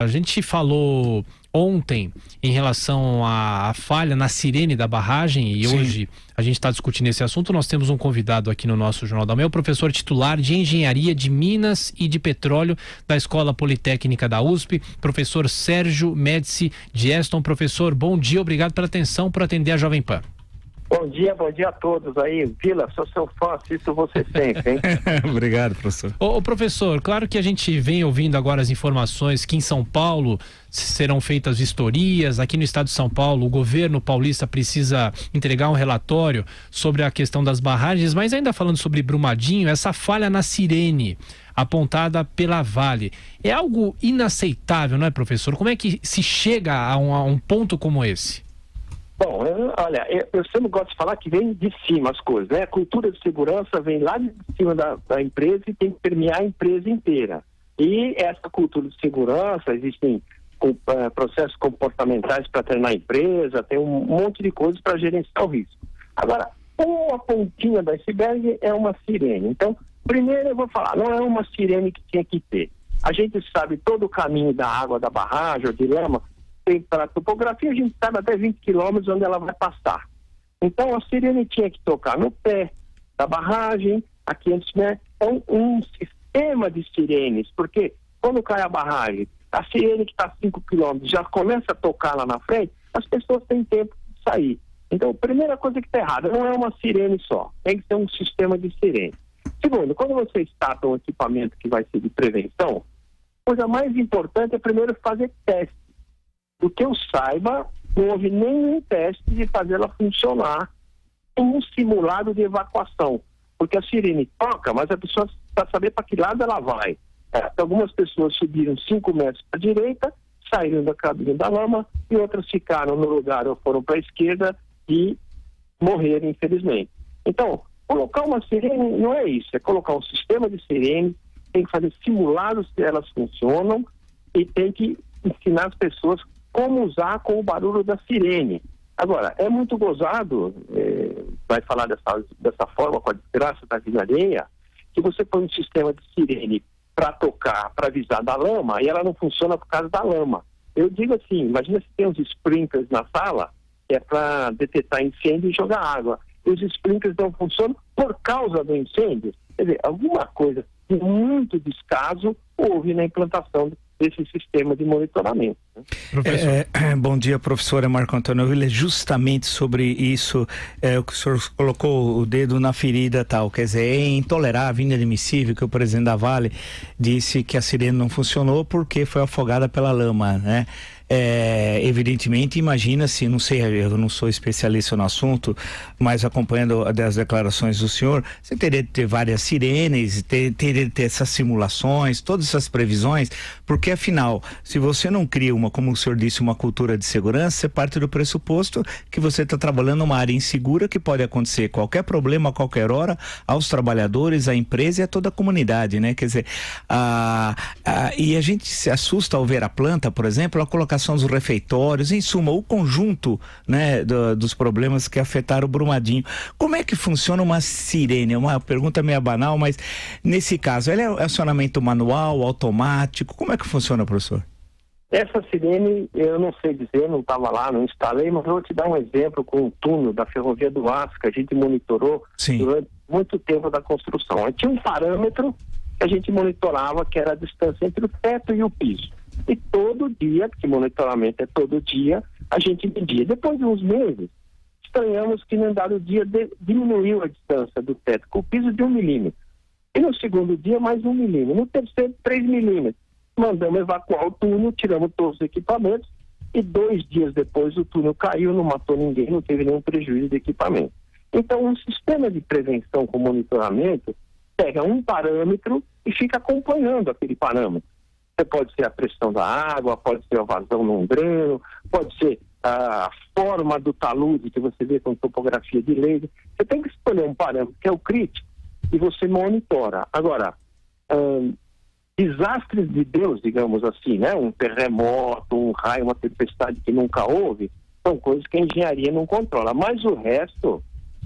A gente falou ontem em relação à falha na sirene da barragem e hoje a gente está discutindo esse assunto. Nós temos um convidado aqui no nosso Jornal da Manhã, o professor titular de Engenharia de Minas e de Petróleo da Escola Politécnica da USP, professor Sérgio Médici de Eston. Professor, bom dia, obrigado pela atenção, por atender a Jovem Pan. Bom dia a todos aí. Vila, sou seu fã, assisto você sempre, hein? Obrigado, professor. Ô, professor, claro que a gente vem ouvindo agora as informações que em São Paulo serão feitas vistorias. Aqui no estado de São Paulo, o governo paulista precisa entregar um relatório sobre a questão das barragens, mas ainda falando sobre Brumadinho, essa falha na sirene apontada pela Vale, é algo inaceitável, não é, professor? Como é que se chega a um ponto como esse? Bom, olha, eu sempre gosto de falar que vem de cima as coisas, né? A cultura de segurança vem lá de cima da empresa e tem que permear a empresa inteira. E essa cultura de segurança, existem processos comportamentais para treinar a empresa, tem um monte de coisas para gerenciar o risco. Agora, uma pontinha do iceberg é uma sirene. Então, primeiro eu vou falar, não é uma sirene que tinha que ter. A gente sabe todo o caminho da água da barragem ou de lama. Para a topografia, a gente sabe até 20 quilômetros onde ela vai passar. Então, a sirene tinha que tocar no pé da barragem, a 500 metros. Então, um sistema de sirenes, porque quando cai a barragem, a sirene que está a 5 quilômetros já começa a tocar lá na frente, as pessoas têm tempo de sair. Então, a primeira coisa que está errada, não é uma sirene só, tem que ser um sistema de sirene. Segundo, quando você starta um equipamento que vai ser de prevenção, a coisa mais importante é primeiro fazer teste. Do que eu saiba, não houve nenhum teste de fazê-la funcionar em um simulado de evacuação. Porque a sirene toca, mas a pessoa precisa saber para que lado ela vai. Algumas pessoas subiram 5 metros para a direita, saíram da cabine da lama, e outras ficaram no lugar ou foram para a esquerda e morreram, infelizmente. Então, colocar uma sirene não é isso, é colocar um sistema de sirene, tem que fazer simulados que elas funcionam e tem que ensinar as pessoas como usar com o barulho da sirene. Agora, é muito gozado, vai falar dessa forma, com a desgraça da vida alheia, que você põe um sistema de sirene para tocar, para avisar da lama, e ela não funciona por causa da lama. Eu digo assim, imagina se tem uns sprinklers na sala, que é para detectar incêndio e jogar água. E os sprinklers não funcionam por causa do incêndio. Quer dizer, alguma coisa de muito descaso houve na implantação desse sistema de monitoramento. Bom dia, professora Marco Antônio Villa. Justamente sobre isso, o que o senhor colocou o dedo na ferida, tal, quer dizer, é intolerável, inadmissível que o presidente da Vale disse que a sirene não funcionou porque foi afogada pela lama, né? Evidentemente, imagina-se, não sei, eu não sou especialista no assunto, mas acompanhando as declarações do senhor, você teria de ter várias sirenes, teria de ter essas simulações, todas essas previsões, porque afinal, se você não cria como o senhor disse, uma cultura de segurança, você parte do pressuposto que você está trabalhando numa área insegura, que pode acontecer qualquer problema a qualquer hora aos trabalhadores, à empresa e a toda a comunidade, né? Quer dizer, e a gente se assusta ao ver a planta, por exemplo, a colocação dos refeitórios, em suma, o conjunto, né, dos problemas que afetaram o Brumadinho. Como é que funciona uma sirene? É uma pergunta meio banal, mas nesse caso, ela é acionamento manual, automático? Como é que funciona, professor? Essa sirene, eu não sei dizer, não estava lá, não instalei, mas eu vou te dar um exemplo com o túnel da Ferrovia do Aço, que a gente monitorou durante muito tempo da construção. Aí tinha um parâmetro que a gente monitorava, que era a distância entre o teto e o piso. E todo dia, porque monitoramento é todo dia, a gente media. Depois de uns meses, estranhamos que no dado dia diminuiu a distância do teto com o piso de 1 milímetro. E no segundo dia, mais 1 milímetro. No terceiro, 3 milímetros. Mandamos evacuar o túnel, tiramos todos os equipamentos e 2 dias depois o túnel caiu, não matou ninguém, não teve nenhum prejuízo de equipamento. Então, um sistema de prevenção com monitoramento pega um parâmetro e fica acompanhando aquele parâmetro. Pode ser a pressão da água, pode ser a vazão num dreno, pode ser a forma do talude que você vê com topografia de laser. Você tem que escolher um parâmetro que é o crítico e você monitora. Agora, desastres de Deus, digamos assim, né? Um terremoto, um raio, uma tempestade que nunca houve, são coisas que a engenharia não controla. Mas o resto,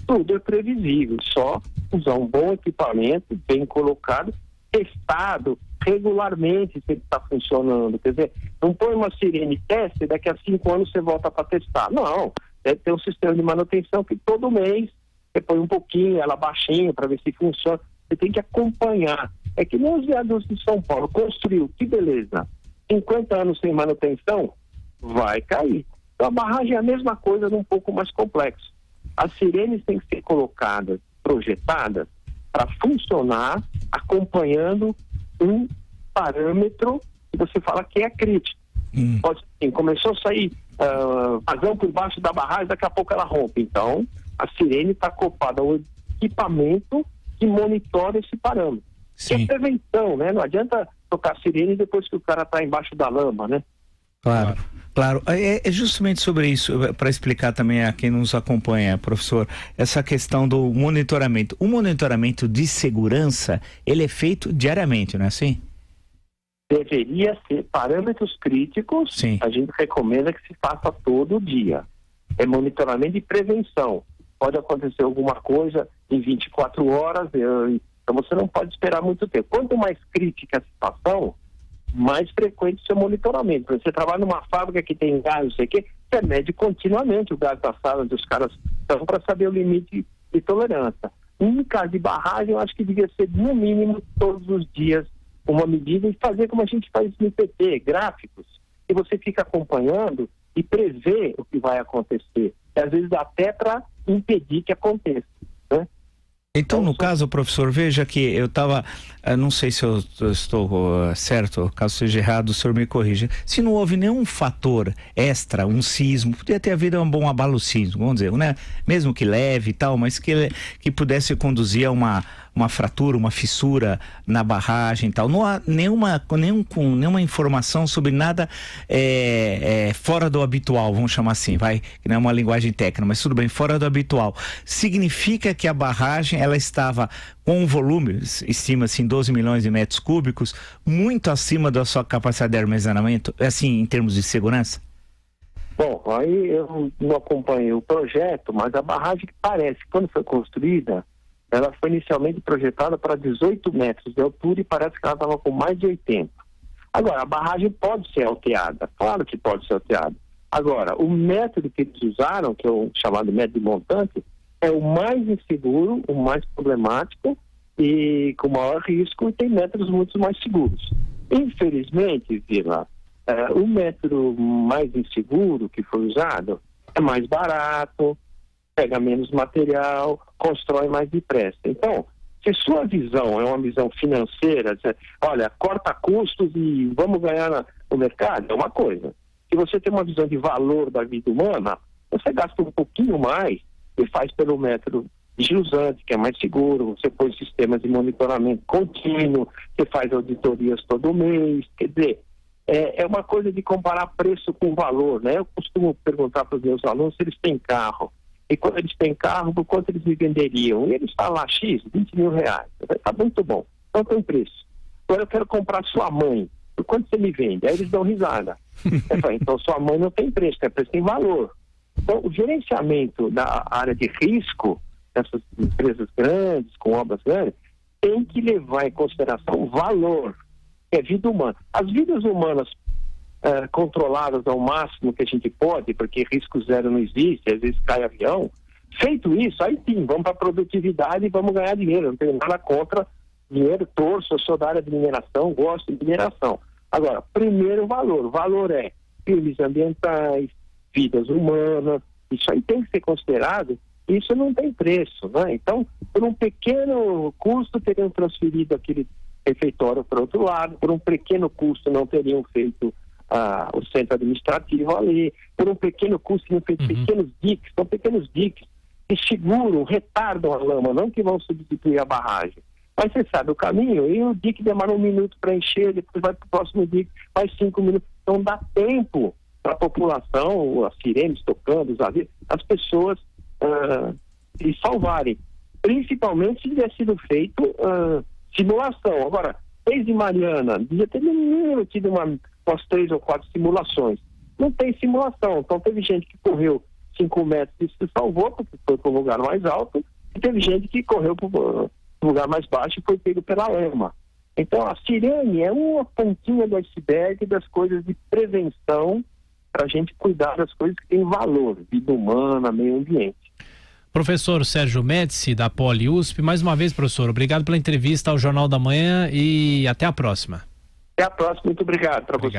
tudo é previsível. Só usar um bom equipamento, bem colocado, testado regularmente se ele está funcionando. Quer dizer, não põe uma sirene teste, daqui a 5 anos você volta para testar. Não, deve ter um sistema de manutenção que todo mês você põe um pouquinho, ela baixinho, para ver se funciona. Você tem que acompanhar. É que nem os viadutos de São Paulo. Construiu, que beleza. 50 anos sem manutenção, vai cair. Então a barragem é a mesma coisa, um pouco mais complexo. As sirenes têm que ser colocadas, projetadas, para funcionar acompanhando um parâmetro que você fala que é crítico. Pode ser assim, começou a sair vazão por baixo da barragem, daqui a pouco ela rompe. Então, a sirene está acoplada ao equipamento que monitora esse parâmetro. Que é prevenção, né? Não adianta tocar sirene depois que o cara está embaixo da lama, né? Claro. É justamente sobre isso, para explicar também a quem nos acompanha, professor, essa questão do monitoramento. O monitoramento de segurança, ele é feito diariamente, não é assim? Deveria ser parâmetros críticos. Sim. A gente recomenda que se faça todo dia. É monitoramento de prevenção. Pode acontecer alguma coisa em 24 horas, então você não pode esperar muito tempo. Quanto mais crítica a situação, mais frequente o seu monitoramento. Você trabalha numa fábrica que tem gás, não sei o quê, você mede continuamente o gás da sala onde os caras estão para saber o limite de tolerância. Em caso de barragem, eu acho que devia ser no mínimo todos os dias uma medida e fazer como a gente faz no IPT, gráficos, que você fica acompanhando e prevê o que vai acontecer. E às vezes até para impedir que aconteça, né? Então, no caso, professor, veja que eu estava, não sei se eu estou certo, caso seja errado, o senhor me corrija. Se não houve nenhum fator extra, um sismo, podia ter havido um bom abalo sísmico, vamos dizer, né? Mesmo que leve e tal, mas que pudesse conduzir a uma fratura, uma fissura na barragem e tal. Não há nenhuma informação sobre nada fora do habitual, vamos chamar assim, vai, que não é uma linguagem técnica, mas tudo bem, fora do habitual. Significa que a barragem, ela estava com um volume, estima-se em 12 milhões de metros cúbicos, muito acima da sua capacidade de armazenamento, assim, em termos de segurança? Bom, aí eu não acompanhei o projeto, mas a barragem que parece, quando foi construída, ela foi inicialmente projetada para 18 metros de altura e parece que ela estava com mais de 80. Agora, a barragem pode ser alteada, claro que pode ser alteada. Agora, o método que eles usaram, que é o chamado método de montante, é o mais inseguro, o mais problemático e com maior risco, e tem métodos muito mais seguros. Infelizmente, Vila, o método mais inseguro que foi usado é mais barato, pega menos material, constrói mais depressa. Então, se sua visão é uma visão financeira, olha, corta custos e vamos ganhar no mercado, é uma coisa. Se você tem uma visão de valor da vida humana, você gasta um pouquinho mais e faz pelo método de jusante, que é mais seguro, você põe sistemas de monitoramento contínuo, você faz auditorias todo mês, quer dizer, é uma coisa de comparar preço com valor, né? Eu costumo perguntar para os meus alunos se eles têm carro. E quando eles têm carro, por quanto eles me venderiam? E eles falam lá, X, 20 mil reais. Tá muito bom. Então tem preço. Agora eu quero comprar sua mãe. Por quanto você me vende? Aí eles dão risada. Então sua mãe não tem preço, preço tem valor. Então o gerenciamento da área de risco dessas empresas grandes, com obras grandes, tem que levar em consideração o valor, que é vida humana. As vidas humanas controladas ao máximo que a gente pode, porque risco zero não existe, às vezes cai avião. Feito isso, aí sim, vamos para a produtividade e vamos ganhar dinheiro. Não tenho nada contra dinheiro, torço, eu sou da área de mineração, gosto de mineração. Agora, primeiro valor. O valor é crimes ambientais, vidas humanas, isso aí tem que ser considerado, isso não tem preço, né? Então, por um pequeno custo teriam transferido aquele refeitório para outro lado, por um pequeno custo não teriam feito o centro administrativo ali, por um pequeno custo teriam feito pequenos diques, são pequenos diques que seguram, retardam a lama, não que vão substituir a barragem. Mas você sabe o caminho, e o dique demora 1 minuto para encher, depois vai para o próximo dique, mais 5 minutos. Então dá tempo para a população, as sirenes tocando, os avisos, as pessoas se salvarem. Principalmente se tivesse sido feito simulação. Agora, desde Mariana, devia ter no mínimo tido umas 3 ou 4 simulações. Não tem simulação. Então teve gente que correu 5 metros e se salvou, porque foi para o lugar mais alto, e teve gente que correu para o lugar mais baixo e foi pego pela lama. Então, a sirene é uma pontinha do iceberg das coisas de prevenção para a gente cuidar das coisas que têm valor, vida humana, meio ambiente. Professor Sérgio Médici, da Poli USP, mais uma vez, professor, obrigado pela entrevista ao Jornal da Manhã e até a próxima. Até a próxima, muito obrigado para você.